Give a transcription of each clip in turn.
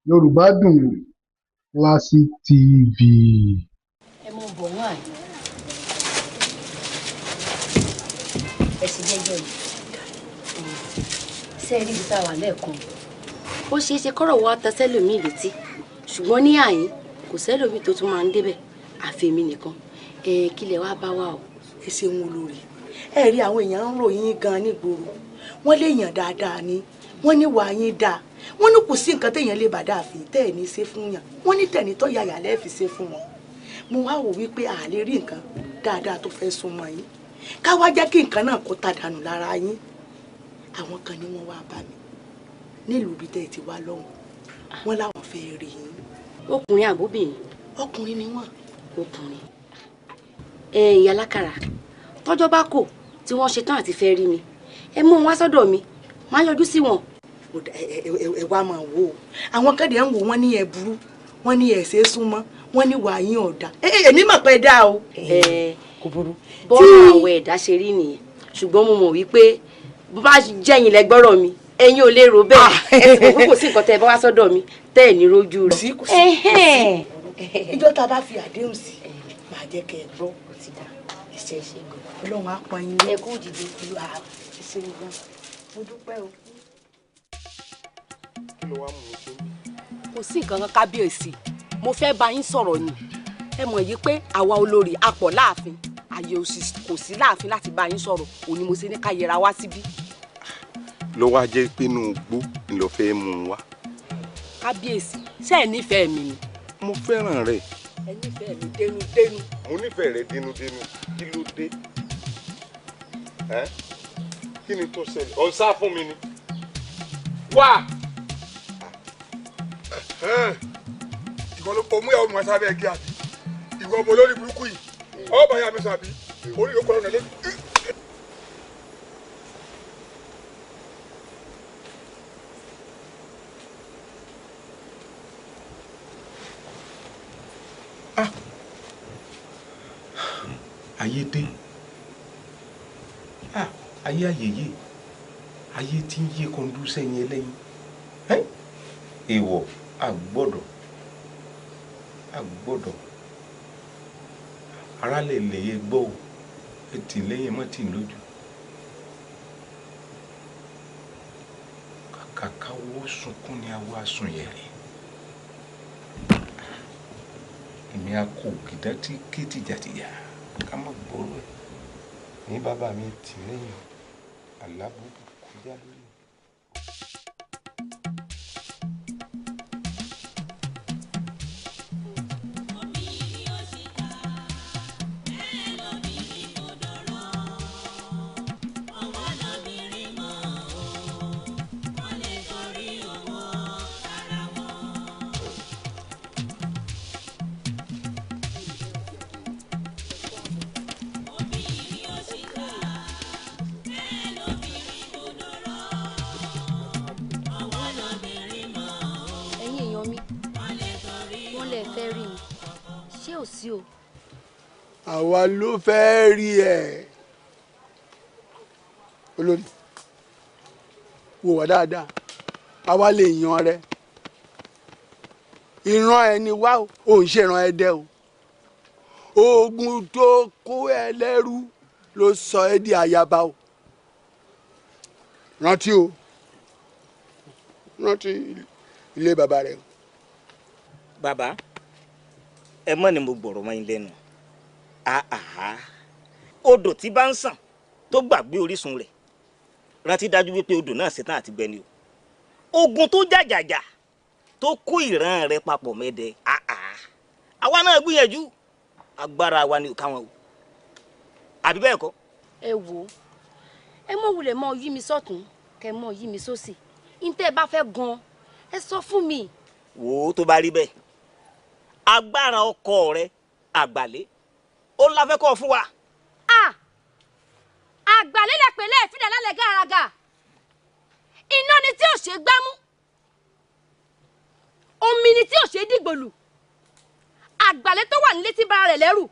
Yorùbá Dùn Classic TV. ẹ mọ bọ̀ wá ẹ sì jẹ́jọ́ yìí ṣe rí ibi tá a wà lẹ́ẹ̀kan ó ṣeé ṣe kọ́rọ̀ wá ta sẹ́lòmíì létí ṣùgbọ́n ní àyín kò sẹ́lòmíì tó tún máa ń débẹ̀ àfi èmi nìkan kí lẹ wá bá wa o. ẹ ṣeun olórí ẹ rí àwọn èèyàn ń ròyìn gan nígboro wọn lè yàn dáadáa ni wọn ní wàá yín dáa wọn ní kò sí nǹkan téèyàn lè bàdá àfi tẹ́ ẹ̀ ní ṣe fún yàn wọn ní tẹ̀ní tó yàyà lẹ́ẹ̀fi ṣe fún wọn mo wá wò wípé a lè rí nǹkan dáadáa tó fẹ́ súnmọ́ yín ká wá jẹ́ kí nǹkan náà kó ta dànù lára yín àwọn kan ni wọ́n wá bá mi nílùú bí tẹ́ ẹ ti wá lọ́hùn wọn láwọn fẹ́ rí yín. ọkùnrin àbóbìnrin. ọkùnrin ni wọn. ọkùnrin ìyá lákàrà tọ́jọ́ bá kò tí wọ́n ṣetán àti fẹ́ rí mi ẹ mú wọn wá sọ́dọ̀ mi máa yọjú sí wọn. ẹ wá máa wò ó àwọn kéde ń wò wọ́n ní ẹ burú wọ́n ní ẹ ṣe é súnmọ́ wọ́n ní wàá yín ọ̀dà èmi mọ̀ pé dá o. kò burú bọ́ọ̀lù àwọn ẹ̀dá ṣe rí nìyẹn ṣùgbọ́n mo mọ̀ wípé bó bá jẹ́yìn lẹ́gbọ́rọ̀ mi ẹ̀yin ò lè rò bẹ́ẹ̀ ẹ sì mọ̀ pé kò sí nǹkan tẹ́ ẹ bá wá sọ́dọ̀ mi tẹ́ ẹ̀ ní rojú rẹ̀. ìjọ tá a bá fi àdéhùn sí máa jẹ́ kẹ́ ẹ gbọ́ ẹsẹ̀ ṣe gan ọlọ́run á pọn yín ẹ kú dìde pẹ̀lú ẹsẹ̀ gan mo dúpẹ́ o. kí ló wá mú mi tó bí. kò sí nǹkan kan kábíyèsí mo fẹ́ bá yín sọ̀rọ̀ ni ẹ mọ̀ yìí pé àwa olórí a pọ̀ láàfin àyè kò sí láàfin láti bá yín sọ̀rọ̀ òní mo ṣe ní ká yẹra wá síbí. ló wá jẹ́ pé inú igbó ni ló fẹ́ mú un wá. kábíyèsí ṣé ẹ nífẹ̀ẹ́ mi ni. mo fẹ́ràn rẹ̀. ẹ nífẹ̀ẹ́ mi dénúdénú. mo nífẹ̀ẹ́ rẹ̀ dénúdénú kí ló dé. kí ni tó ṣẹlẹ̀ ọ̀ ń sá fún mi ni. wá. ìwọ ló mú ìyàwó mi wá sábẹ́ kí àbí ìwọ ọmọ olórí burúkú yìí ọba ya mi sàbí orí yóò kọ́ ọ̀nà lónìí. ayé dé ayé ayẹyẹ ayé tí ń yé kọńdú sẹ́yìn ẹlẹ́yìn èèwọ̀ àgbọ́dọ̀ ara lè lèye gbọ́ ò etí lẹ́yìn mọ́ tì lójú kàkà káwọ́ sunkún ni awọ́ asùn yẹ̀rẹ̀ èmi a kò gìdá tí ké tìjàtìjà ká má gbọ́rọ̀ ẹ̀ ní bàbá mi tì lẹ́yìn alábùkù kọjá lórí. àwa ló fẹ́ rí ẹ olórí wò wá dáadáa àwa lè yan rẹ ìran ẹni wá ò ń ṣèràn ẹdẹ o ogun tó kó ẹ lẹ́rú ló sọ ẹ́ di àyàbá o rántí ilé bàbá rẹ. bàbá ẹ mọ̀ ni mo gbọ̀rọ̀ mọ́ yín lẹ́nu odò tí bá ń sàn tó gbàgbé orísun rẹ̀ rántí dájú wípé odò náà ṣetán àti gbẹ ni o ogun tó jàjàjà tó kó ìran rẹ̀ papọ̀ mẹ́dẹ àwa náà gbìyànjú agbára wa ni ò káwọn o àbí bẹ́ẹ̀ kọ́. ẹ wò ó ẹ mọ wulẹ̀ mọ yí mi sọ́tún kẹ mọ yí mi sósì ntẹ́ ẹ bá fẹ́ gan ẹ sọ fún mi. wò ó tó bá rí bẹ́ẹ̀ agbára ọkọ rẹ àgbàlẹ́ ó ń láfẹ́ kọ́ fún wa. àgbàlẹ́ lè pèlè ìfìdá lálẹ́ gàràgà iná ni tí ò ṣe gbámú omi ni tí ò ṣe dìgbòlù àgbàlẹ́ tó wà nílé tí bara rẹ̀ lẹ́rù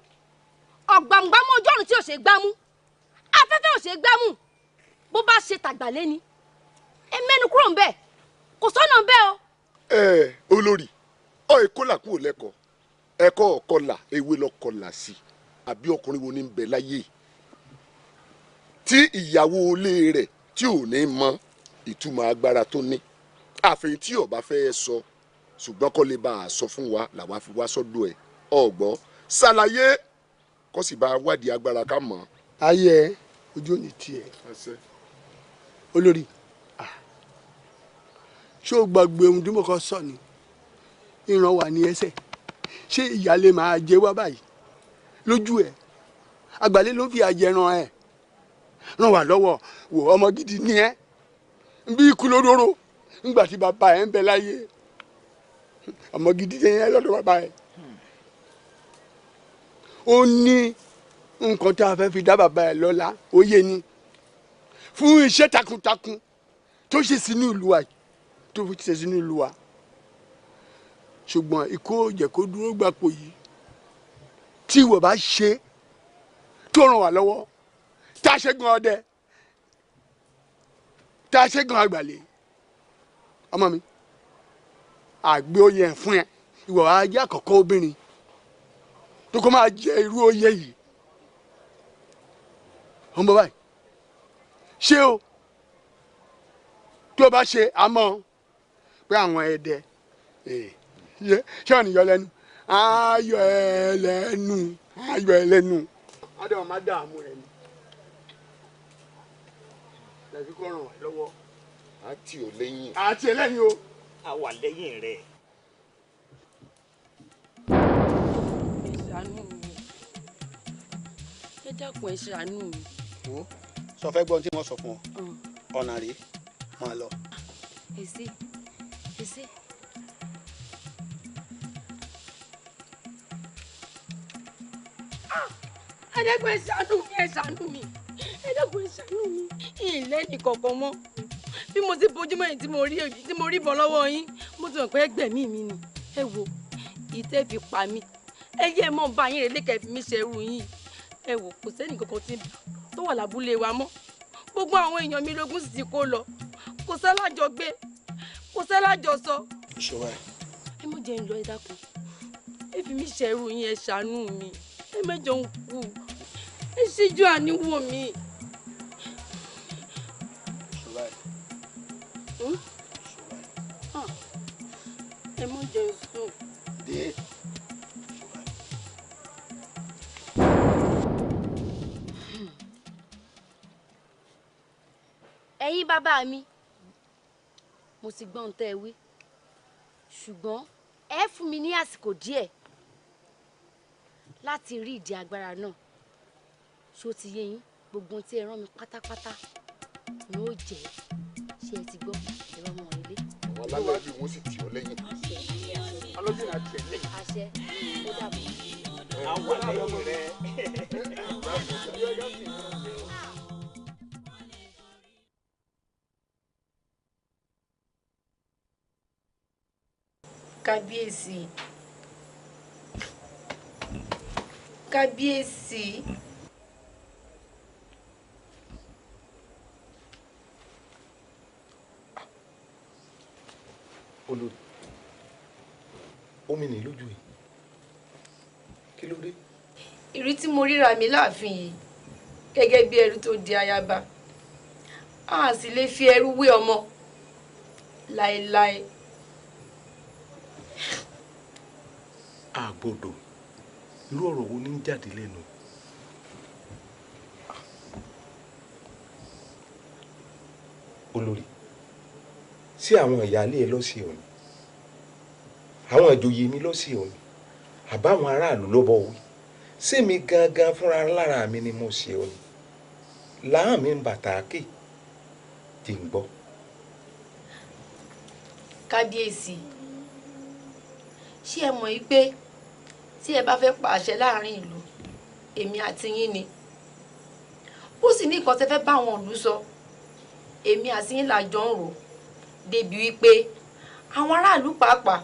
ọ̀gbàmùgbàmù ojú ọ̀run tí ò ṣe gbámú afẹ́fẹ́ ò ṣe gbámú bó bá ṣe tàgbàlẹ́ ni ẹ mẹ́nu kúrò ń bẹ̀ kò sọ́nà ń bẹ̀ o. olórí ọ èkó là kúrò lẹ́kọ̀ọ́ ẹ̀kọ́ ọ̀kọlà ewé lọ́kọlà sí àbí ọkùnrin wo ní bẹ láyé tí ìyàwó ilé rẹ̀ tí ò ní mọ ìtumọ̀ agbára tó ní àfihàn tí ọba fẹ́ sọ ṣùgbọ́n kọ́ lè bá a sọ fún wa làwa fi wá sọ́dọ̀ ẹ̀ ọ̀gbọ́n ṣàlàyé kó sì bá a wádìí agbára ká mọ̀. ayé ojú òní tiẹ̀ olórí ṣé o gbàgbé ohun tí mo kọ́ sọ ni ìran wà ní ẹsẹ̀ ṣé ìyáálé máa jẹ wá báyìí lójú ẹ̀ àgbàlẹ́ ló fi àjẹràn ẹ̀ ràn wá lọ́wọ́ wò ọmọ gidi ní ẹ́ bí ikú lóróró nígbà tí bàbá ẹ̀ ń bẹ láyé ọmọ gidi ní ẹ́ lọ́dọ̀ bàbá ẹ̀ ó ní nǹkan tá a fẹ́ fi dá bàbá ẹ̀ lọ́lá ó yé ni fún iṣẹ́ takuntakun tó ṣe sínú ìlú wa tó fi ṣe sínú ìlú wa ṣùgbọ́n ikú ò jẹ́ kó dúró gbàpò yìí tí ìwọ bá ṣe tó ràn wá lọ́wọ́ tá a ṣe gan ọdẹ tá a ṣe gan àgbàlẹ̀ ọmọ mi àgbé oyè fún ẹ ìwọ ajé àkọ́kọ́ obìnrin tó kọ́ máa jẹ irú oyè yìí ọmọ báyìí ṣé o tó bá ṣe àmọ́ pé àwọn ẹ̀dẹ̀ ṣé wọn nìyọ lẹ́nu ayọ̀ ẹ lẹ́nu ayọ̀ ẹ lẹ́nu adéwọ̀n má dààmú rẹ ni lẹ́sìn kó ràn wá lọ́wọ́. àti ò lẹ́yìn. àti ẹ lẹ́yìn o. a wà lẹ́yìn rẹ̀. ẹ ṣàánú mi ẹ dákun ẹ ṣàánú mi. wo sọ fẹ́ gbọ́n tí wọ́n sọ fún ọ ọ̀nà rèé máa lọ. èsì èsì. ẹ dákun ẹ ṣàánú mi ẹ ṣàánú mi ẹ dákun ẹ ṣàánú mi ìlẹ́ nìkankan mọ́ bí mo ti bójúmọ́ yìí tí mo rí bọ́ lọ́wọ́ yín mo ti mọ̀ pé ẹgbẹ̀mí mi ni ẹ wo ìtẹ́ fi pa mí ẹ yẹ mọ́ bá yín rẹ̀ lẹ́kẹ̀ẹ́ fi mí ṣerú yín ẹ wò kò sẹ́ni kankan tó wà lábúlé wa mọ́ gbogbo àwọn èèyàn mi lógún sì ti kó lọ kò sẹ́lájọ gbé kò sẹ́lájọ sọ. ìṣòro ẹ. ẹ mọ̀ jẹ́ ń lọ ẹ dákun ẹ fi mí ṣerú yín ẹ ṣàánú mi ẹ mẹ́jọ ń kú ẹ ṣíjú àníwò mi. ẹ mọ̀ jẹ́ ń sùn. ẹ̀yin bàbá mi mo ti gbọ́ ohun tẹ́ ẹ wí ṣùgbọ́n ẹ fún mi ní àsìkò díẹ̀ láti rí ìdí agbára náà ṣó ti yé yín gbogbo ohun tí ẹ rán mi pátápátá ni ó jẹ́ ṣé ẹ ti gbọ́ ẹ bá mọ̀ ilé. àwọn alálẹ̀ bí wọ́n sì tì ọ́ lẹ́yìn. alójú náà tiẹ̀ lẹ́yìn. àṣẹ ó dàbọ̀. a wà lẹ́yìn rẹ̀. kábíyèsí kábíyèsí. olórí omi ní lójú yìí kí ló dé. ìrí tí mo ríra mi láàfin yìí gẹ́gẹ́ bí ẹrú tó di ayaba a sì lè fi ẹrú wé ọmọ láéláé. àgbọ̀dọ̀ irú ọ̀rọ̀ wo ní jáde lẹ́nu. olórí sí àwọn ìyáálé ẹ lọ́sẹ̀ òní àwọn ìjòyè mi lọ́sẹ̀ òní àbáwọn aráàlú ló bọ̀ wí sẹ́mi gangan fúnra lára mi ni mo ṣe òní láàmì mi ń bàtà kè tí ń gbọ́. kábíyèsí ṣé ẹ mọ̀ yìí pé tí ẹ bá fẹ́ pàṣẹ láàrin ìlú èmi àti yín ni ó sì ní nǹkan tẹ́ fẹ́ bá àwọn ìlú sọ èmi àti yín làjọ ń rò débi wípé àwọn aráàlú pàápàá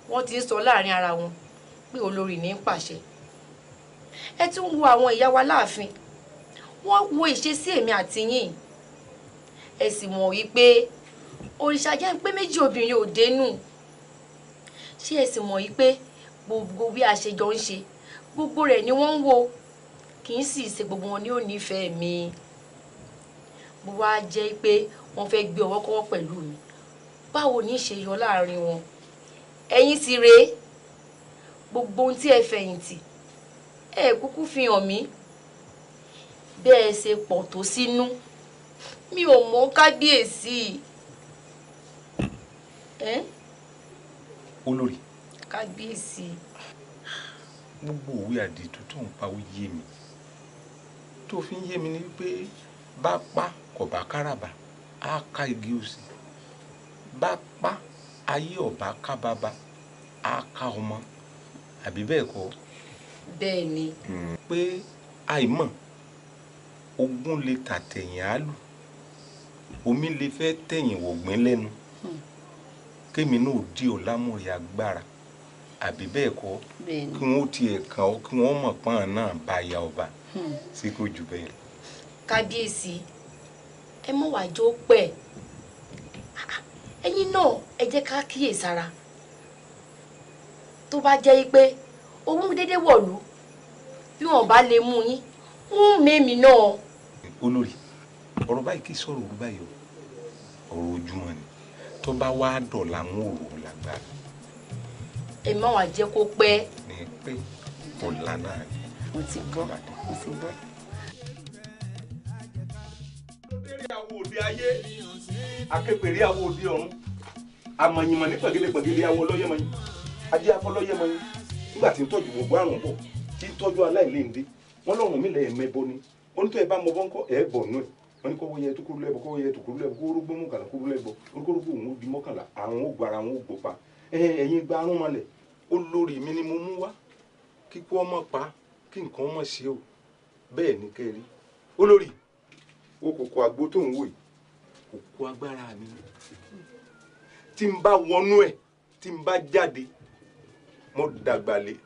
wọ́n ti ń sọ láàrin ara wọn pé olórí ní ń pàṣẹ ẹ tún wo àwọn ìyá wa láàfin wọ́n wo ìṣesí èmi àti yín ẹ sì mọ̀ wípé òrìṣà jẹ́ ń pé méjì obìnrin ò dénú ṣé ẹ sì mọ̀ yìí pé gbogbo bí a ṣe jọ ń ṣe gbogbo rẹ̀ ni wọ́n ń wò kì í sì ṣe gbogbo wọn ní ò nífẹ̀ẹ́ mi bó wá jẹ́ pé wọ́n fẹ́ gbé ọwọ́ kọ́wọ́ pẹ̀lú mi báwo ní í ṣe yọ láàrin wọn ẹ̀yin sì rèé gbogbo ohun tí ẹ fẹ̀yìntì ẹ kúkú fi hàn mí bẹ́ẹ̀ ṣe pọ̀ tó sínú mi ò mọ̀ kábíyèsí. olórí kábíyèsí. gbogbo òwe àdìtú tó ń pa ó yé mi tó fi ń yé mi ni wípé bá pa kò bá káràbà á ká igi òsì bá pa ayé ọba ká bàbá á ká ọmọ àbí bẹ́ẹ̀ kọ́. bẹ́ẹ̀ ni. pé àìmọ̀ ogún lè tà tẹ̀yìn àálù omi lè fẹ́ tẹ̀yìn wọ̀gbìn lẹ́nu kémi náà di ọ̀làmúrè agbára àbí bẹ́ẹ̀ kọ́ kí wọ́n tiẹ̀ kàn ọ́ kí wọ́n mọ̀ pọ́n náà bá ya ọba sí kò jù bẹ́ẹ̀. kábíyèsí ẹ mọ̀ wá jó pẹ́ ẹ̀yin náà ẹ jẹ́ ká kíyèsára tó bá jẹ́ pé owó dédé wọ̀lú bí wọ́n bá lè mú yín ń mẹ́mi náà. olórí ọ̀rọ̀ báyìí kì í sọ̀rọ̀ òru báyìí ọ̀rọ̀ ojúmọ́ ni tó bá wá dọ̀la mú òru lágbára. ẹ má wàá jẹ́ kó pẹ́. ní pé ọ̀la náà ni. mo ti gbọ́ mo ti gbọ́. lórí àwọn òde ayé akẹ́pẹ̀rẹ́ àwọn òde ọ̀run amọ̀yìnmọ̀ ní pẹ̀gẹ́lẹ́pẹ̀gẹ́lẹ́ àwọn ọlọ́yẹ̀mọ̀yìn ajé afọlọ́yẹ̀mọ̀yìn nígbà tí ń tọ́jú gbogbo àrùn bọ̀ tí ń tọ́jú aláìléǹde wọn lọ́rùn mi lẹ́yìn mẹ́bọ ni onítọ̀ ẹ̀ bá mọ bọ́ńkọ́ ẹ̀ bọ̀ nù ẹ̀ wọ́n ní kó wọ́n yẹ tó kúrú lẹ́bọ̀ kó wọ́n yẹ tó kúrú lẹ́bọ̀ kó orógbó mọ́kànlá kúrú lẹ́bọ̀ orógbó òun ó di mọ́kànlá àwọn ó gbára àwọn ó gbó pa ẹ̀yin gba arún malẹ̀ olórí mi ni mo mú wá kíkú ọmọ pa kí nǹkan ọmọ ṣe o bẹ́ẹ̀ ni kẹ́rí olórí o kòkó àgbo tó ń wò yìí kòkó agbára mi tí n bá wọnú ẹ̀ tí n bá jáde mo dàgbàlẹ̀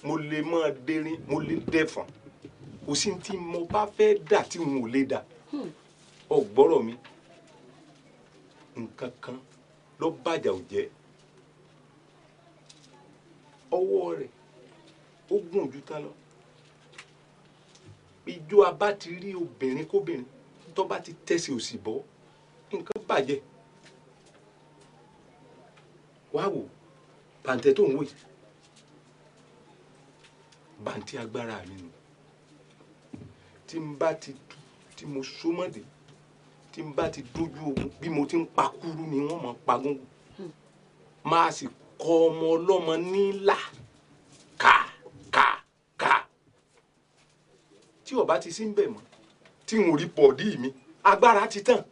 mo lè máa dérin mo lè dẹ̀fọ̀n kò sí tí mo bá fẹ́ dà tí n ò lè dà ọ̀gbọ́rọ̀ mi nǹkan kan ló bàjá ò jẹ́ ọwọ́ rẹ̀ ó gùn jù tán lọ ijó abá ti rí obìnrin kóbìnrin tó bá ti tẹ̀sí òsì bọ́ nǹkan bàjẹ́ wá wò bàǹtẹ̀ tó ń wò yìí bàǹtẹ̀ agbára mi nù tí n bá ti tí mo sómọ́dé tí n bá ti dójú ogun bí mo ti ń pa kúrú ni wọ́n máa pa gúngún máa sì kọ ọmọ ọlọ́mọ nílà ká tí ọba ti sí ń bẹ̀ mọ́ tí n ò rí pọ̀dí mi agbára ti tàn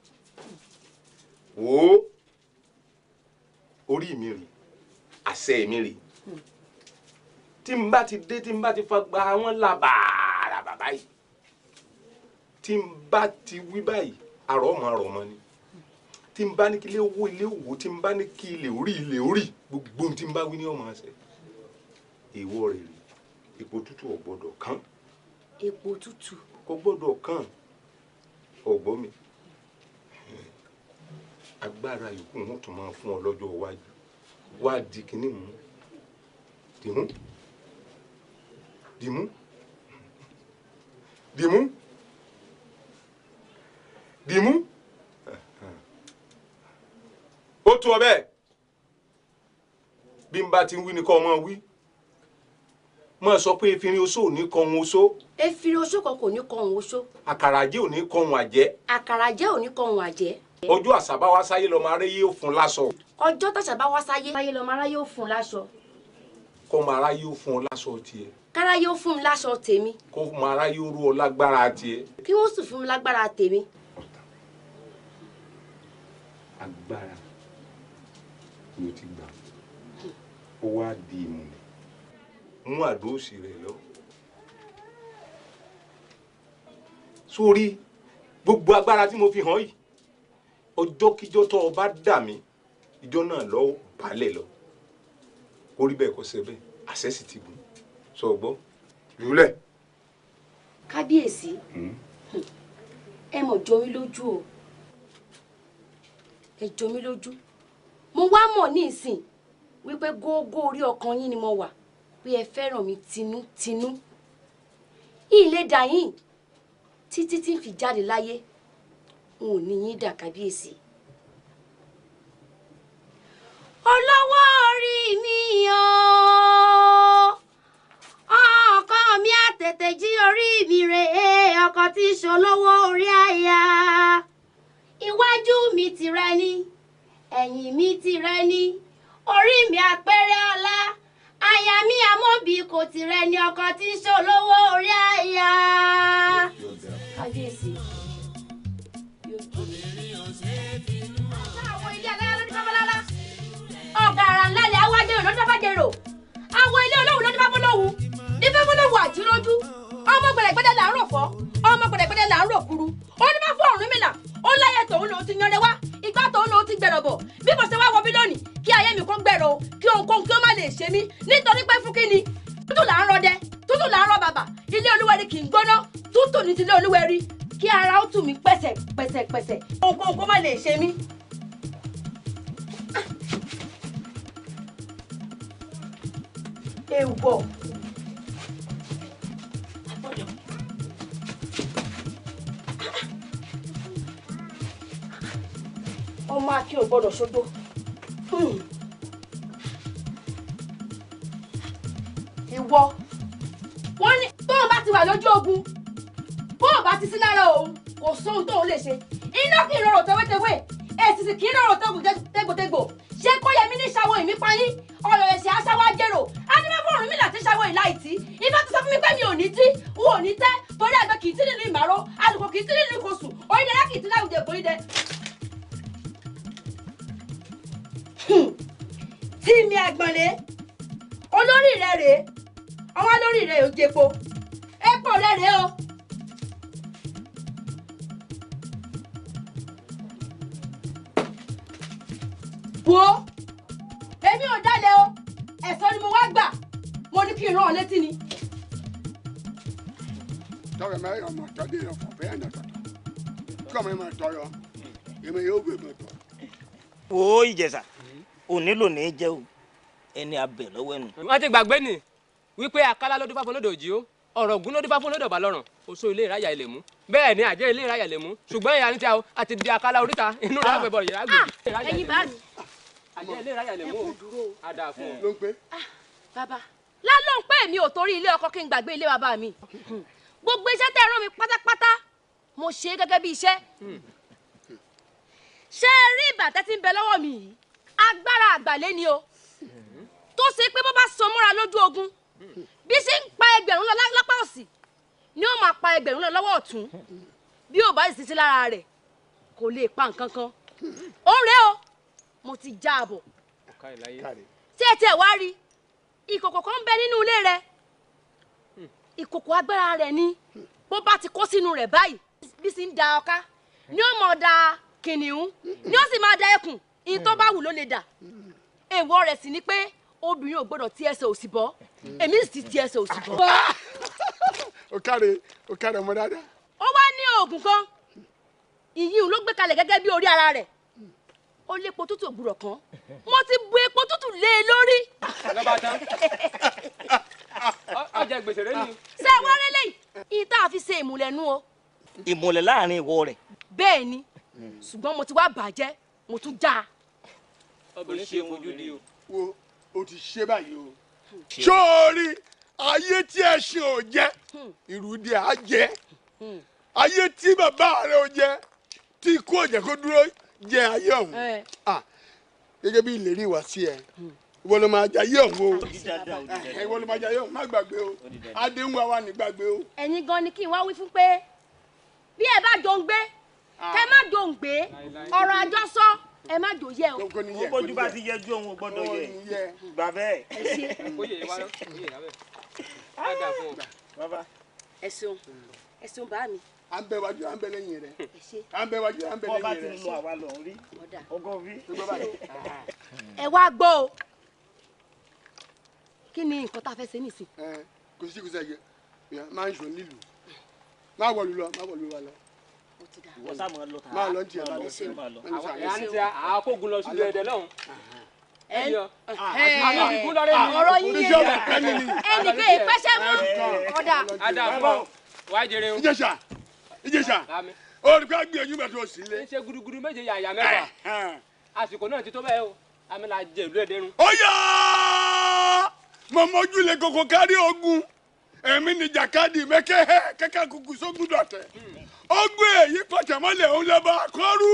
wò ó orí mi rè àṣẹ mi rè tí n bá ti dé tí n bá ti fa gba wọn làbàrà bàbá yìí tí n bá ti wí báyìí àrọ̀mọ́ ni tí n bá ní kí ilé owó ilé òwò tí n bá ní kí ilé orí gbogbo tí n bá wí ní ọmọ àṣẹ èèwọ̀ rẹ̀ rè epo tútù ò gbọ́dọ̀ kàn. epo tútù. kò gbọ́dọ̀ kàn ọ̀gbọ́n mi agbára yòókù wọn tún máa fún ọ lọ́jọ́ iwájú wá di kínní mú dìmú dìmú dìmú dìmú ó tó ọ bẹ́ẹ̀ bí n bá ti ń wí ni kọ́ ọmọ wí mọ sọ pé efirin oṣó ò ní kọ ohun oṣó. efirin oṣó kan kò ní kọ ohun oṣó. àkàrà ajé ò ní kọ ohun àjẹ́. àkàrà ajé ò ní kọ ohun àjẹ́. ọjọ́ àṣàbá wá sáyé lọ́mọ aráyé yóò fún láṣọ. ọjọ́ tàṣàbá wá sáyé lọ́mọ aráyé yóò fún láṣọ. kọ́mọ aráyé yóò fún ọ láṣọ tiẹ̀. káráyé ó fún mi láṣọ tèmi. kọ́mọ aráyé ó rú ọ lágbára tiẹ̀. kí wọ́n sì fún mi lágbára tèmi. agbára ló ti gbà ó wá di ìmùlẹ̀ mú àdó òsì rẹ̀ lọ. sórí gbogbo agbára tí mo fi hàn yìí ọjọ́ kíjọ́ tó o bá dà mí ìjọ náà lọ balẹ̀ lọ kó rí bẹ́ẹ̀ kó ṣe bẹ́ẹ̀ àṣẹ sì ti gùn sọ gbọ́ lulẹ̀. kábíyèsí ẹ mọ̀ jọ mí lójú o ẹ jọ mí lójú mo wá mọ̀ ní ìsìn wípé gógó orí ọkàn yín ni mo wà pé ẹ fẹ́ràn mi tinútinú ilé dà yín títí tí ń fi jáde láyé n ò ní yín dà kábíyèsí. olówó orí mi o ọkọ mi àtètè jí orí mi rè é ọkọ tí í ṣolówó orí àyà iwájú mi tìrẹ ni ẹ̀yìn mi tìrẹ ni orí mi àpẹẹrẹ ọlá àyà mi àmọ́bí kò tìrẹ ni ọkọ tí í ṣolówó orí àyà. kábíyèsí àwọn ilé aláya ló ní babalára ọ̀gàrà ńlá lè awájẹ́ ìrò lọ́dún bàjẹ́rò àwọn ilé olóhùn ló ní babaláwo ní babaláwo àjírójú ọmọ gbẹ̀rẹ̀gbẹ̀dẹ̀ là ń rò fọ́ ọmọ gbẹ̀rẹ̀gbẹ̀dẹ̀ là ń rò kuru ó ní bá fún Ọ̀rúnmìlà ó láyé tòun lòun ti yanrẹ wá ìgbà tòun lòun ti gbẹ̀rọ̀ bọ̀ bí mo ṣe wá wọ bí lónìí kí ayé mi kó gbẹ̀rọ̀ o kí ohunkóhun kí ó má lè ṣe mí nítorí pé fún kíni tútù là ń rọdẹ tútù là ń rọ bàbà ilé olúwẹ̀rí kì í gbóná tútù ní ti ilé olúwẹ̀rí kí ara ó tù mí pẹ̀sẹ̀pẹ̀sẹ̀ ohunkóhun kó má lè ṣe mí. èèwọ̀ ọmọ akin ò gbọdọ̀ ṣojo ìwọ wọn ní tóun bá ti wà lójú ogun bóun bá ti sí lára òun kò sóhun tóun lè ṣe iná kì í rọrùn tewétewé èsìsì kì í rọrùn tégbòtégbò ṣé kó yẹmí ní ṣàwọ ìmípayín ọ̀rọ̀ ẹ̀sìn aṣáwá jèrò adébẹ́fọ́ Ọ̀rúnmìlà ti ṣàwọ ìláìtí ifá ti sọ fún mi pé mi ò ní tí n ò ní tẹ́ torí àgbẹ̀ kì í tí nínú ìmàró alùpùpù kì í tí nínú ìkosùn orílẹ̀-èdè kì í tí láwùjọ ìkórìdẹ. tí mi àgbọ̀nlé olórí rẹ̀ rèé ọwọ́ lórí rẹ̀ ò jẹpo epo rẹ̀ rèé o. wo èmi ò dálẹ̀ o ẹ̀sọ́ ni mo wá gbà mo ní kí n rán ọ létí ni. tọrọ mẹ́rin ọmọ tọdí rẹ fọ bẹ́ẹ̀ náà tọtọ kí ọmọ yẹn máa tọrọ èmi yóò gbé mi tọ. wo Ìjẹ̀ṣà ò nílò ní í jẹ́ o ẹni abẹ lọ́wọ́ ẹnu. wọ́n ti gbàgbé ni wípé akálá ló dífá fún lódò òjì ó ọ̀rọ̀ ògún ló dífá fún lódò ọ̀bàlọ́ràn oṣó ilé ìráyà ilé mú bẹ́ẹ̀ ni àjẹ́ ilé ìráyà ilé mú ṣùgbọ́n ìyá ní tí a àti di akálá oríta inú rẹ̀ àgbẹ̀ bọ̀rọ̀ yẹ̀rá gbèbí. ẹ̀yin bá mi. àjẹ́ ilé ìráyà ilé mú o àdá fún ló ń pé. bàbá lálọ́ ń pè mí ò torí ilé ọkọ kí n gbàgbé ilé bàbá mi gbogbo iṣẹ́ tẹ́ ẹ rán mi pátápátá mo ṣe é gẹ́gẹ́ bí iṣẹ́ ṣé ẹ rí ìbàtẹ́ tí ń bẹ lọ́wọ́ mi yìí agbára àgbàlẹ́ ni o tó ṣe pé bó bá sọ mọ́ra lójú ogun bí ṣe ń pa ẹgbẹ̀rún lọ lápá òsì ni ó máa pa ẹgbẹ̀rún lọ lọ́wọ́ ọ̀tún bí ò bá sì sí lára rẹ̀ kò lè pa nǹkan kan ó rèé o mo ti já a bọ̀ tí ẹ tiẹ̀ wá rí ìkòkò kan ń bẹ nínú ilé rẹ̀ ìkòkò agbára rẹ̀ ni bó bá ti kó sínú rẹ̀ báyìí bí sì ń da ọká ni ó máa da kìnìún ni ó sì máa da ẹkùn ìyí tó bá wù ló lè dà èèwọ̀ rẹ̀ sì ni pé obìnrin ò gbọdọ̀ tí ẹsẹ̀ òsì bọ́ èmi sì ti ẹsẹ̀ òsì bọ́. o káre ọmọ dáadáa. ó wá ní oògùn kan ìyíhun ló gbé kalẹ̀ gẹ́gẹ́ bí orí ara rẹ̀ ó lépo tútù ògbúrọ̀ kan mo ti bu epo tútù lé e lórí. lọ́ba tán ọjà gbèsè rẹ ni. ṣé wọ́n rí lẹ́yìn ìta àfi ṣe ìmùlẹ̀nu o. ìmùlẹ̀ láàrin ìwọ rẹ̀. bẹ́ẹ̀ ni ṣùgbọ́n mo ti wá bàjẹ́ mo tún já a. obìnrin ṣe fojú di o. wo o ti ṣe báyìí o. sóòrí ayé tí ẹṣin ò jẹ ìrùdí á jẹ ayé tí bàbá rẹ ò jẹ tí ikú ò jẹ kó dúró jẹ ayé ọ̀hún gẹ́gẹ́ bí ìlérí wá sí ẹ ìwọ ló máa jayé ọ̀hún o ìwọ ló máa jayé ọ̀hún má gbàgbé o adéhùn wa wà ní gbàgbé o. ẹ̀yin gan ni kí n wá wí fún pé bí ẹ bá jọ ń gbé kẹ má jọ ń gbé ọ̀rọ̀ àjọsọ ẹ má jò yẹ o. ó bójú bá ti yẹjú òun ò gbọ́dọ̀ yẹ gbà bẹ́ẹ̀. ẹ ṣeun ẹ ṣeun bá mi. à ń bẹ wájú à ń bẹ lẹ́yìn rẹ à ń bẹ wájú à ń bẹ lẹ́yìn rẹ. bọ́ bá ti ń lọ àwa lọ rí ọgọ́ rí. ẹ wá gbọ́ o kí ni nǹkan tá a fẹ́ ṣe nísìn. kò sí kùsà yẹ máa ń sọ nílùú má wọlú lọ wa lọ. ìwọ sáà máa lọ tààrà máa lọ ní tiẹ̀ bá lọ. ẹ̀yà ní ti àkógun lọ sílé ẹ̀dẹ̀ lọ́hùn. ọ̀rọ̀ yín yé ẹnìkan ìpẹ́sẹ̀ mọ́ ọ̀dà. Adàbọ̀ wàá jèrè o. Ìjẹ̀ṣà olùkọ́ gbìyànjú bẹ̀ tó sí lé. ṣe gudugudu méje yàyà mẹ́fà àsìkò náà ti tó bẹ́ẹ̀ o àmì là jẹ ìlú ẹ̀dẹ́rùn. ó yá mo mójúlé koko kárí ogun èmi ni jàkadì mẹ́kẹ́ kẹ́kẹ́ kúkú sógun dọ̀tẹ̀ ogun èyí pọ̀tẹ́mọ́lẹ̀ òun lè bá kọ́rú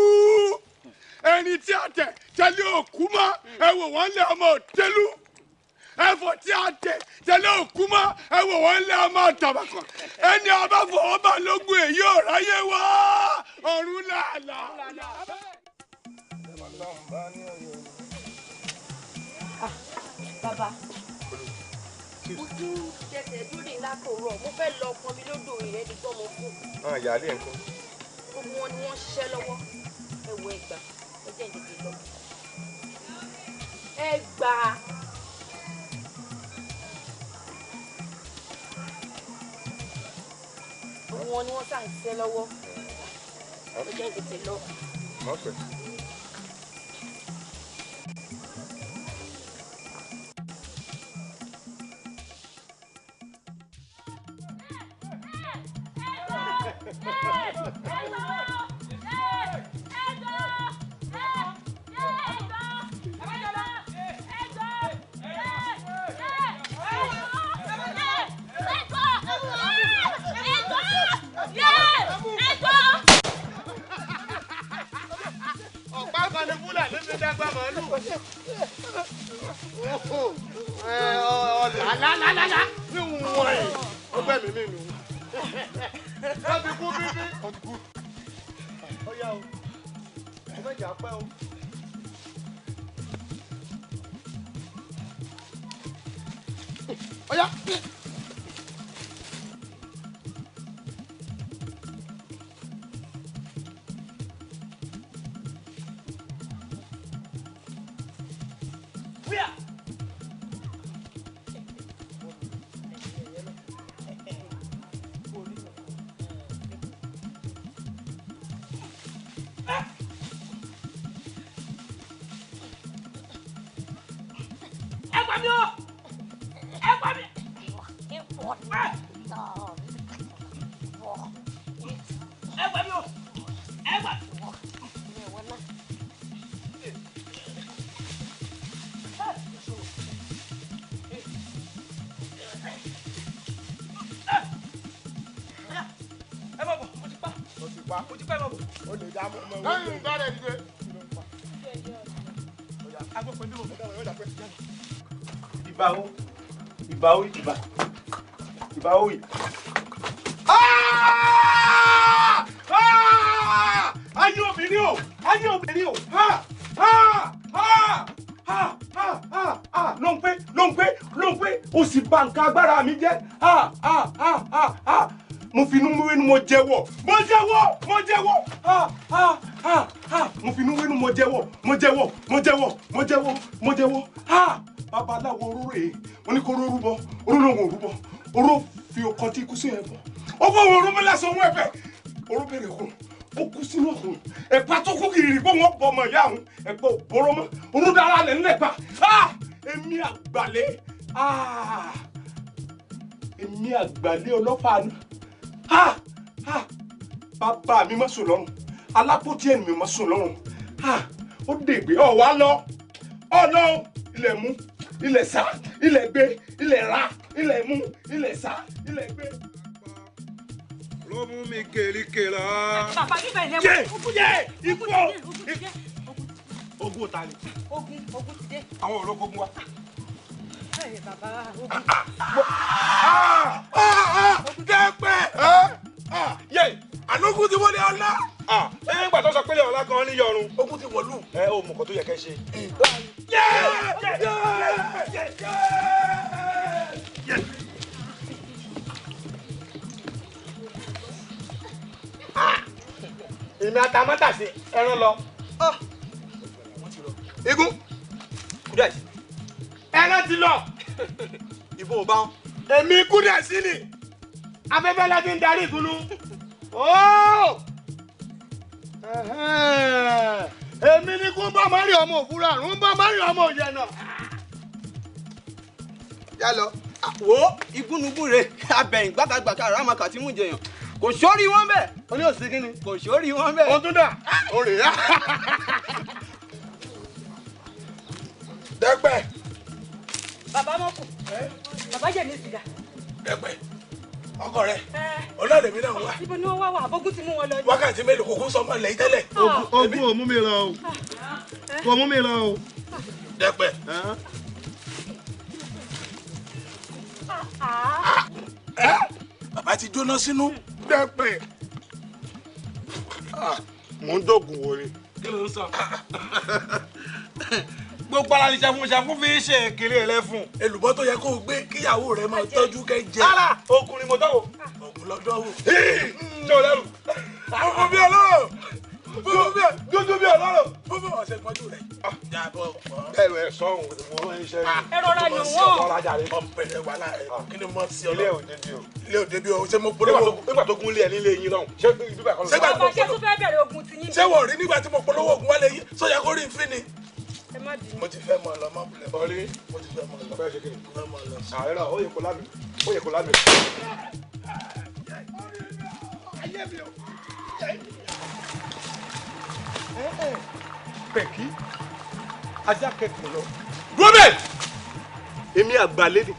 ẹni tí a tẹ̀ tẹ́lẹ̀ òkú mọ́ ẹ wò wọ́n lé ọmọ òtẹ́lú ẹ̀fọ́ tí a tẹ̀ tẹ́lẹ̀ òkú mọ́ ẹ wò wọ́n lé ọmọ tàbàkàn ẹni ọba fọwọ́ bá lógun èyí ò ráyé wá ọ̀run làálà. Bàbá mo ti ń tẹ̀sẹ̀ lórí látòrọ̀ mo fẹ́ lọ pọn mi lódò ìrẹ́ ní gbọ́mọ fún. ìyáálé nǹkan. gbogbo wọn ni wọ́n ṣiṣẹ́ lọ́wọ́ ẹ̀wọ̀ ẹgbà ẹjẹ́ ìdìbò lọ. ẹgbà. gbogbo wọn ni wọ́n sàn ṣiṣẹ́ lọ́wọ́ ẹjẹ́ ìdìbò lọ. Ìbáwí. Ayé obìnrin o! Ayé obìnrin o! Ló ń pé o sì bà nǹkan agbára mi jẹ́. Mo finú wínú mo jẹ́wọ́. Mo finú wínú mo jẹ́wọ́. Babaláwo oró rèé wọ́n ní kó oró rúbọ oró lòun ò rúbọ oró fi ọkàn tí ikú sí ẹ̀ bọ̀ ó fọwọ́ oró mi lásán owó ẹ̀fẹ̀ oró bẹ̀rẹ̀ kùn ó kú sínú ọ̀hún ẹ̀pà tó kú kiri bó wọ́n bọ̀ ọmọ ìyá ọ̀hún ẹ̀pà òbóró mọ́ oró dára lẹ̀ ńlẹ̀pà èmi àgbàlẹ̀ ọlọ́fà náà bàbá mi má sùn lọ́rùn alápótí ẹ̀mí má sùn lọ́rùn ó dègbé ọ̀wá lọ ilẹ̀ mú ilẹ̀ sá ilẹ̀ gbé ilẹ̀ ra ilẹ̀ mú ilẹ̀ sá ilẹ̀ gbé. ló mú mi kéríkèrè. bàbá ibẹ̀ yẹn ikú ogun ta ni. ogun ti dé. àwọn ológun wa. bàbá dẹ́pẹ́ yé àlógún ti wọlé ọlá. nígbà tó sọ pé ọlá kan ní yọrùn. ogun ti wọlú. ó mọ̀ kó tó yẹ kẹ́ ṣe. èmi àtàmátàsí ẹran lọ. igun kúdẹ̀sí ẹran ti lọ. ìbò ò bá wọn. èmi kúdẹ̀sí ni afẹ́fẹ́ láti ń darí ìgúnnú. èmi ni kó bá má rí ọmọ òfúra àrùn bá má rí ọmọ òye náà. yá lọ. wo igúnnugún rè abẹ́yìn gbàgàgbàkà àràmàkà tí mú jẹyàn kò sórí wọn bẹ́ẹ̀. o ní òsì kí ni. kò sórí wọn bẹ́ẹ̀. o tún dà o rè ya. Dẹ́pẹ́. bàbá mọ́kù bàbá jẹ̀ ní sìgá. Dẹ́pẹ́ ọkọ rẹ ọlọ́ọ̀dẹ mi náà wá. ibo ni wọ́n wá wà abógún ti mú wọn lọ. wákàtí mélòó kò kún sọmọ lẹ́yìn tẹ́lẹ̀. ogun ò mú mi lọ o kò mú mi lọ o. Dẹ́pẹ́. bàbá ti jóná sínú. Dẹ́pẹ́ mò ń dọ̀gùn wọlé. kí ló ń sọ. gbogbo ara ní ṣàfùn fi ṣe èkéré rẹ fún. èlùbọ́ tó yẹ kó o gbé kíyàwó rẹ máa tọ́jú kẹ́ jẹ. ara okùnrin mo dánwò. ògùn lọ́dọ̀ wò. ṣé o lẹ́rù. funfun bí ọlọ́rọ̀. dúdú bí ọlọ́rọ̀. funfun ọ̀sẹ̀ pọ́jú rẹ̀. jábọ̀ ẹrù ẹ sọ̀hún mo ń ṣe. ẹ rọra yàn wọ́n. ọ̀pẹ̀lẹ̀ wà láàyè kí ni mo ti ilé ọlọ́run. òde bí o. ilé òde bí o ṣé mo polówó. nígbà tó gún lé ẹ nílé yín lọ́hùn. ṣé bíbá kan lọ. bàbá ṣé tún fẹ́ bẹ̀rẹ̀ ogun ti yín. ṣé wọ́n rí nígbà tí mo polówó oògùn wálé yín sọ́jà kó rí n fín ni. ẹ má dì í. mo ti fẹ́ mọ lọ mọ́ bulẹ̀ bọ́ rí mo ti fẹ́ mọ lọ. fẹ́ ṣe kí ni. fẹ́ mọ lọ. ààrẹ náà ó yẹ kó lámì ó yẹ kó lámì. pẹ̀kí ajá kẹ́kọ̀ọ́ lọ. gómẹ̀ èmi àgbàlẹ́ ni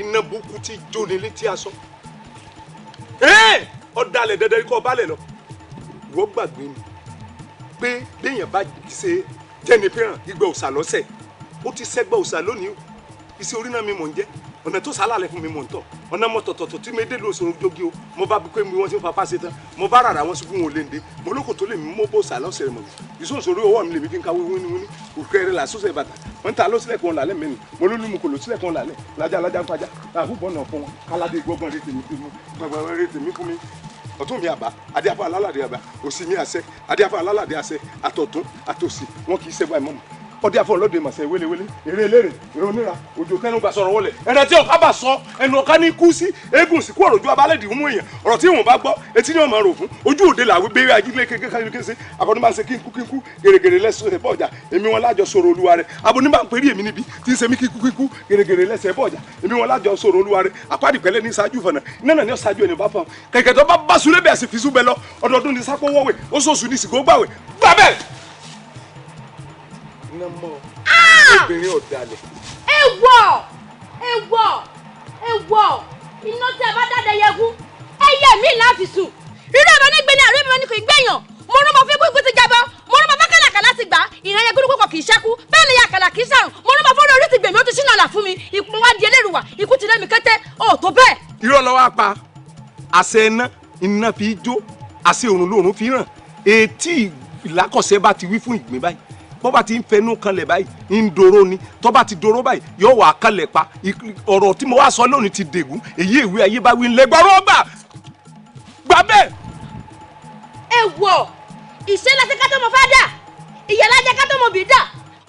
iná burúkú tí jóni létí aṣọ ọ̀dàlẹ̀ dandan kọ́ balẹ̀ lọ ìwọ gbàgbé ni pé béèyàn bá ṣe jẹ́ni fẹ́ràn gbígbẹ́ òòṣà lọ́sẹ̀ ó ti sẹ́gbẹ́ òòṣà lónìí o iṣẹ́ orí náà mi mò ń jẹ́ ọ̀nà tó sálàlẹ̀ fún mi mò ń tọ̀ ọ̀nà mọ̀ tọ̀tọ̀tọ̀ tí mi dé ló sọ̀rọ̀ jógi o mo bá bí pé mi wọ́n ti ń fapá ṣe tán mo bá rárá wọn ṣubú wọn ò lè dé mo lóko tó lè mí mo bó òòṣà lọ́sẹ̀ rẹ̀ mọ̀ ìṣòṣòro ọwọ́ mi lè mi fi ń kawé wíníwíní òkèrè là sọ́sẹ̀ bàtà wọ́n ta ló sílẹ̀ kan lálẹ́ mẹ́rin mo ló lùmù kò ló sílẹ̀ kan lálẹ́ lájà ń fajá àbúbọ̀ náà fún wọn káládé gbọ́gbọ́n rẹ̀ tèmi fún mi ọ̀tún mi àbá adéafọ alálàdé àbá òsì mi àṣẹ adéafọ alálàdé àṣẹ àtọ̀tún àtòsì wọn kì í ṣẹgbà ìmọ̀mọ̀ ọdẹ afọ ọlọ́dẹ màṣẹ wéléwélé eré eléré eré onírà òjò tẹnu gba sọ̀rọ̀ wọlé ẹnà tí ọ̀ká bá sọ ẹnu ọ̀ká ní kú sí eégún sí kú ọ̀rọ̀ ojú abálẹ̀dì mú èèyàn ọ̀rọ̀ tí wọn bá gbọ́ etí ni wọn máa rò fún ojú òde làwí bẹ́ẹ̀rẹ̀ ajílẹ̀ kékeré àbọ̀ní máa ń ṣe kínkú gèrègèrè lẹ́sẹ̀ bọ̀jà èmi wọn lájọ sọ̀rọ̀ olúwa rẹ̀ àbọ̀ní máa ń pèrè èmi níbi tí ń ṣe mí kínkú gèrègèrè lẹ́sẹ̀ bọ̀jà èmi wọn lájọ sọ̀rọ̀ olúwa rẹ̀ àpáàdì pẹ̀lẹ́ ní ṣáájú fọ̀nà iná náà ní ṣáájú ẹni bá fọ̀ kẹ̀kẹ́ tó bá sulé bẹ́ẹ̀ sì fi súbẹ lọ ọdọọdún ní sápó wọ́wẹ̀ oṣooṣù ní ìsìnkú gbàwẹ̀ gbàbẹ̀. obìnrin ọ̀dàlẹ̀. ewọ iná tí a bá dáadáa yẹgún ẹyẹ mi láti sùn irú ẹ̀rọ nígbẹ́ ní àríwá ní kò gbẹ̀yàn mo rán mọ fún ibú ti jábọ́ mo rán mọ fún kàlàkàlà ti gbà ìran yẹn gbọ́dọ̀ kì í ṣẹ́kù bẹ́ẹ̀ ni yàkàlà kì í sàrùn mo rán mọ fún orí ti gbèmí ó ti ṣínà àlà fún mi ipò wá di eléruwà ikú ti lẹ́mi kẹ́tẹ́ ó tó bẹ́ẹ̀. irọ́ lọ́wọ́ apá àṣẹ iná fi jó àṣẹ òrùn lòrùn fi ràn etí ìlàkọ̀ṣẹ́ bá ti wí fún ìgbín báyìí bọ́ bá ti ń fẹnu kanlẹ̀ báyìí ń dòró ni tọ́ bá ti dòró báyìí yóò wà kanlẹ̀ pa ọ̀rọ̀ tí mo wá sọ lónìí ti dègún èyí ìwé ayé bá wí ń lẹ́gbọ́rọ́ gbà bẹ́ẹ̀. ewọ ìṣẹ̀lẹ̀ ká tó mọ fẹ́ dà ìyẹ̀lájẹ ká tó mọ bì dà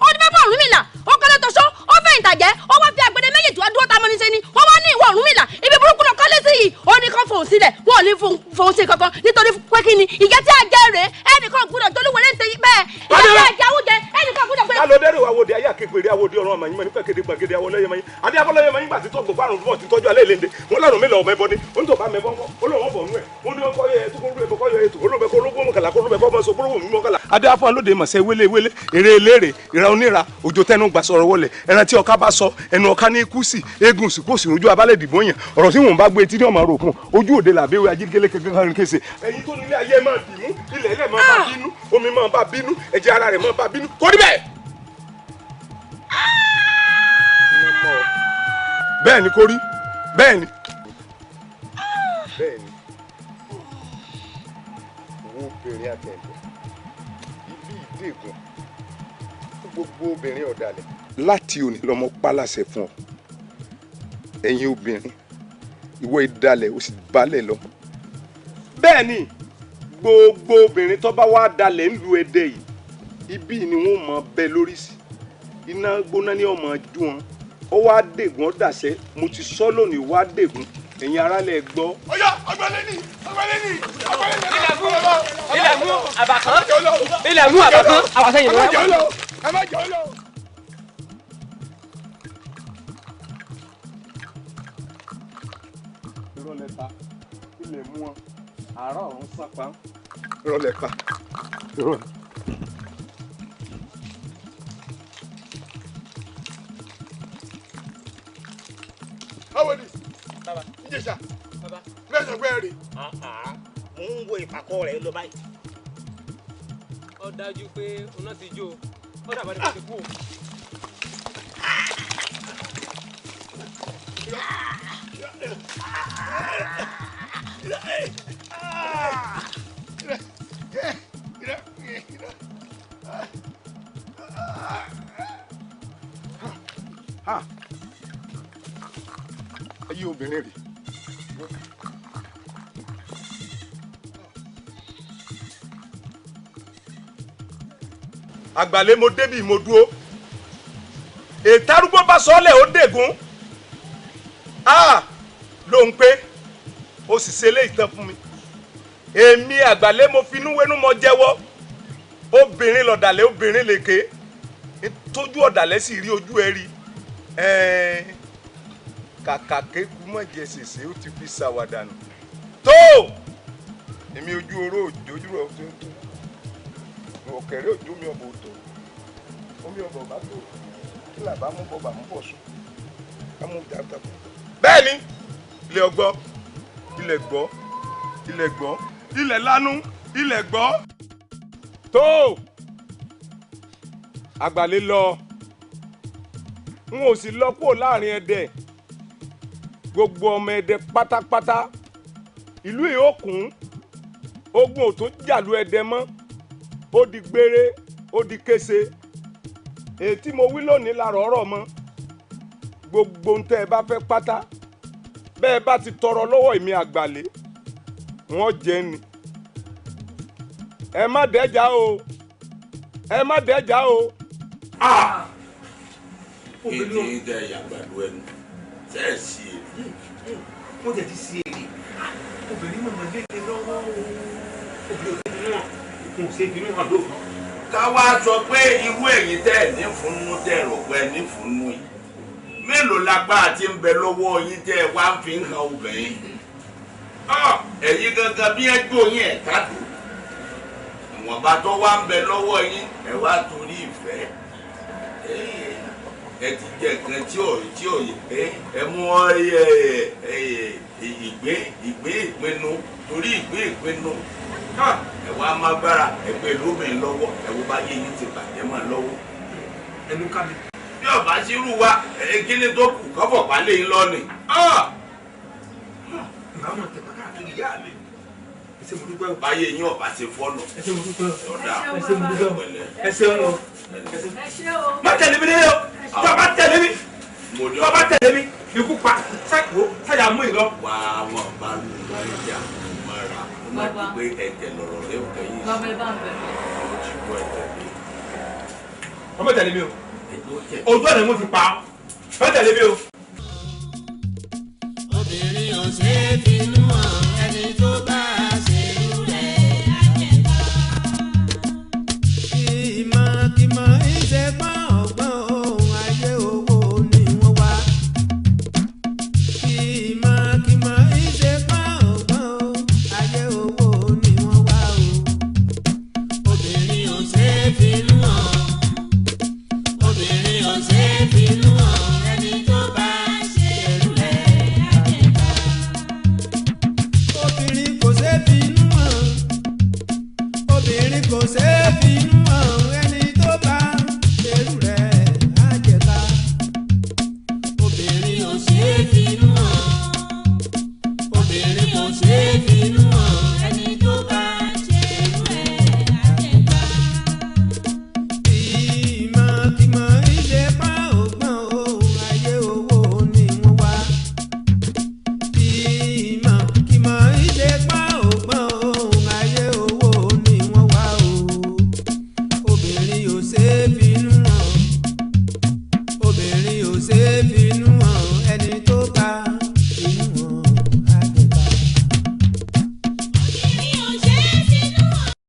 ó ní bàbá Ọ̀rúnmìlà ó kọ́lé tọ́ṣọ́ ó fẹ́ ìtàjẹ́ ó wá fi àgbẹ̀dẹ méjì tó dúró tamọ́ ní sẹ́ni wọ́n wá ní ìwọ Ọ̀rúnmìlà ibi burúkú lọ kọ́lé sí yìí ó ní kán fòun sílẹ̀ wọ́n ò ní fòun sí kankan nítorí pé kí ni ìyá tí a jẹ rèé ẹnìkan gbúdọ̀ jolúwẹ̀rẹ́ ń tẹ̀yí bẹ́ẹ̀ ìyá tí a jẹ àwùjẹ ẹnìkan gbúdọ̀ pé. alo dẹrù awòde ayé akékeré awòde ọ̀run ọmọ yín mọ nípa kéde gbàgede awọ lẹyẹ mọyìn adé afọlẹyẹ mọyìn gbà tí tó gbogbo àrùn fún ọtí tọjú alẹ ìlẹnde wọn lọrùn mi lọ ọmọ ẹbọ ni wọn tó bá mẹbọ ńkọ ó lọ wọn bọ nú ẹ wọn ní wọn kọ yẹ tó kó rú ẹbọ kọ yọ ètò olóògbé kó olóògbé mọkànlá kó olóògbé kọ ọmọ sọ gbólóhùn mímọ kàlà. adé afọ alóde mọ̀sẹ̀ wéléwélé eré eléré ìran onírà òjò tẹnu gbà sọ̀rọ̀ wọlé ẹran tí ọká bá sọ ẹnu ọká ní kú sí eégún sì kó sì ojú abálẹ̀ dìbò yàn ọ̀rọ̀ tí wọn bá gbé etí ní ọmọ rò fún ojú òde làbẹ́wẹ́ ajígélé kankan kése ẹ̀yin tó nílé ayé máa dìmú ilẹ̀ ilẹ̀ máa bá bínú omi máa bá bínú ẹ̀jẹ̀ ara rẹ̀ máa bá bínú kó rí bẹ́ẹ̀. bẹ́ẹ̀ ni kò rí bẹ́ẹ̀ ni. bẹ́ẹ̀ ni owó obìnrin àtẹ̀lẹ́ ibi ìdẹ́gun fún gbogbo obìnrin ọ̀dàlẹ̀. láti òní lọmọ pálàṣẹ fún ọ ẹ̀yin obìnrin ìwọ ìdàlẹ̀ ó sì balẹ̀ lọ. bẹ́ẹ̀ ni gbogbo obìnrin tó bá wá dalẹ̀ ń lu ẹdẹ yìí ibi ni wọ́n mọ bẹ́ẹ̀ lórí sí iná gbóná ní ọmọ ju wọn ó wá dègùn ó dàṣẹ mo ti sọ lónìí wá dègùn ẹ̀yin ará lẹ̀ gbọ́. ọ̀yá ọgbẹ́lẹ́ni ilẹ̀ mú àbàkán ilẹ̀ mú àbàkán àwàsẹ́yìn lọ́wọ́. ẹ má jẹ́ ọ lọ. irọ́ lẹ ta ilẹ̀ mú wọn àárọ̀ ọ̀run sápá. irọ́ lẹ pa irọ́. báwo ni ìjẹsà mẹ́sàn-án pẹ́ rè. mo ń wo ìpàkọ́ rẹ̀ lọ báyìí. ó dájú pé ọ̀nà ti jó ó dàbọ̀ nípa ti kú. ayé obìnrin rè. àgbàlẹ̀ mo débì mo dúró ètò arúgbó bá sọ́ọ́lẹ̀ ó dègún ló ń pé ó sì ṣe eléyìí tán fún mi èmi àgbàlẹ̀ mo finú wénú mo jẹ́wọ́ obìnrin lọ̀dàlẹ̀ obìnrin lèké tójú ọ̀dàlẹ̀ sì rí ojú ẹ rí kàkà kéku mọ̀ jẹ ṣèṣe ó ti fi ṣàwàdànù tó èmi ojú oró òjò ojú rẹ̀ tó ọ̀kẹ́rẹ́ òjò mi ọ̀bọ̀ tó omi ọ̀bọ̀ bá tó kí làbá mú bọ̀ bà mú bọ̀ sùn ká mú dàgbà. bẹ́ẹ̀ ni ilé ọgbọ́ ilẹ̀ gbọ́ ilẹ̀ gbọ́ ilẹ̀ lánú ilẹ̀ gbọ́ tó àgbàlẹ̀ lọ n ò sì lọ kúrò láàrin ẹdẹ gbogbo ọmọ ẹdẹ pátápátá ìlú yìí ó kún ogun ò tó jàlú ẹdẹ mọ́ ó di gbére ó di kése èyí tí mo wí lónìí la rọ̀ọ́rọ̀ mọ́ gbogbo ń tẹ́ ẹ bá fẹ́ pátá bẹ́ẹ̀ bá ti tọrọ lọ́wọ́ èmi àgbàlẹ̀ wọ́n jẹ́ ni ẹ má dẹ́jà o ẹ má dẹ́jà o. èdè ìdá ìyàgbàdo ẹnu tẹ́ ẹ̀ sí èrè. wọ́n jẹ́ ti sí èrè obìnrin mọ̀mọ́ léde lọ́wọ́ obìnrin òfin náà kò ṣe bínú hàn lóòótọ́. ká wá sọ pé irú ẹ̀yin tẹ́ ẹ̀ ní fúnnú tẹ́ ẹ̀ rò pé ní fúnnú yìí mélòó lágbá àti ń bẹ lọ́wọ́ yín tẹ́ ẹ wá ń fi hàn obìnrin. ẹ̀yin gangan bí ẹjọ́ yín ẹ̀ kádò ìwọ̀nba tó wá ń bẹ lọ́wọ́ yín ẹ wá torí ìfẹ́ ẹ ti jẹ nǹkan tí ò ẹ mú ìpinnu torí ìpinnu ẹ wá má gbára ẹgbẹ́ lóbìnrin lọ́wọ́ ẹ wo bá yé yín ti bàjẹ́ mọ́ lọ́wọ́. ẹnu ká mi. bí ọba sí rú wa kíni tó kù kọ́fọ̀ pálẹ̀ yín lọ́nì. ìbámu tẹ̀ pátá àkìrí yá mi. ẹsẹ̀ mo dúpẹ́ o. báyé yín ọba ṣe fọ́nà. ẹsẹ̀ mo dúpẹ́ o. ọ̀dà ẹsẹ̀ mo dúpẹ́ o. ẹsẹ̀ o. má tẹ̀lé mi nílé o. tó bá tẹ̀lé mi. tó bá tẹ̀lé mi ikú pa sáyà mú ìlọ. wà á wọn bá lù wọn jà mọ́ra wọn ti gbé ẹ̀jẹ̀ lọ̀rọ̀ rẹ̀ ò kẹ́yìn sí. ọmọ ti gbọ́ ẹ̀jẹ̀ mi. ọmọ tẹ̀lé mi o. ojú ọ̀nà mo fi pa ọ́ tẹ̀lé mi o. obìnrin ò ṣe é finú hàn ẹni tó